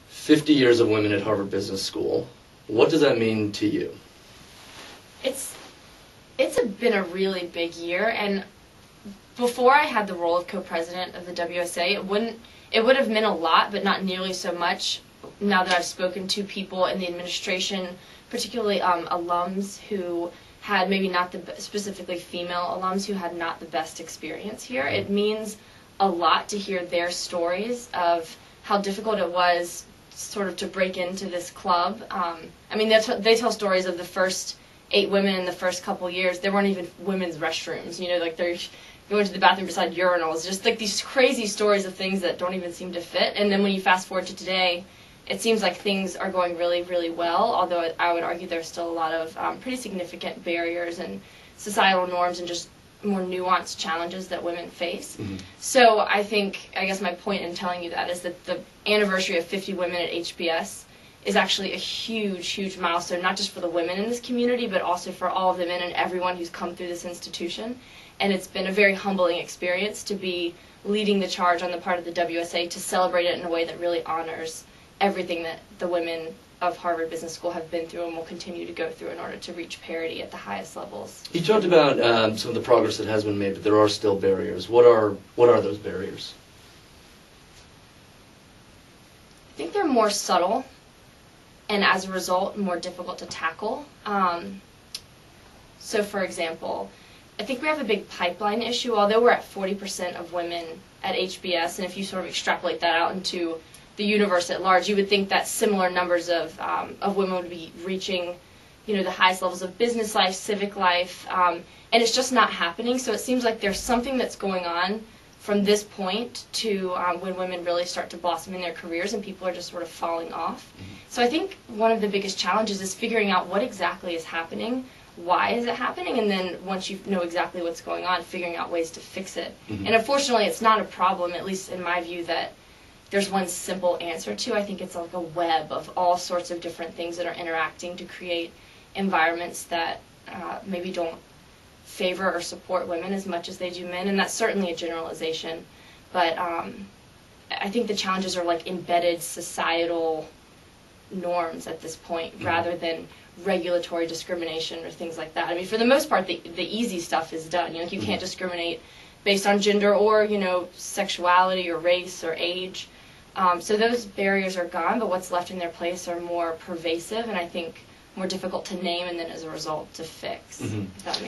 50 years of women at Harvard Business School. What does that mean to you? It's been a really big year, and before I had the role of co-president of the WSA, it would have meant a lot, but not nearly so much. Now that I've spoken to people in the administration, particularly alums who had maybe not specifically female alums who had not the best experience here, it means a lot to hear their stories of how difficult it was sort of to break into this club. I mean, they tell stories of the first 8 women in the first couple years. There weren't even women's restrooms, you know, like they're going to the bathroom beside urinals, just like these crazy stories of things that don't even seem to fit. And then when you fast forward to today, it seems like things are going really, really well, although I would argue there's still a lot of pretty significant barriers and societal norms and just more nuanced challenges that women face. Mm-hmm. So I guess my point in telling you that is that the anniversary of 50 women at HBS is actually a huge, huge milestone, not just for the women in this community, but also for all of the men and everyone who's come through this institution. And it's been a very humbling experience to be leading the charge on the part of the WSA to celebrate it in a way that really honors everything that the women of Harvard Business School have been through and will continue to go through in order to reach parity at the highest levels. You talked about some of the progress that has been made, but there are still barriers. What are those barriers? I think they're more subtle, and as a result, more difficult to tackle. So, for example, I think we have a big pipeline issue. Although we're at 40% of women at HBS, and if you sort of extrapolate that out into the universe at large, you would think that similar numbers of women would be reaching, you know, the highest levels of business life, civic life, and it's just not happening. So it seems like there's something that's going on from this point to when women really start to blossom in their careers and people are just sort of falling off. Mm-hmm. So I think one of the biggest challenges is figuring out what exactly is happening, why is it happening, and then once you know exactly what's going on, figuring out ways to fix it. Mm-hmm. And unfortunately, it's not a problem, at least in my view, that there's one simple answer to. I think it's like a web of all sorts of different things that are interacting to create environments that maybe don't favor or support women as much as they do men, and that's certainly a generalization. But I think the challenges are like embedded societal norms at this point, mm-hmm. rather than regulatory discrimination or things like that. I mean, for the most part, the easy stuff is done. You know, you can't discriminate based on gender or, you know, sexuality or race or age. So those barriers are gone, but what's left in their place are more pervasive and I think more difficult to name and then as a result to fix. Mm-hmm. If that makes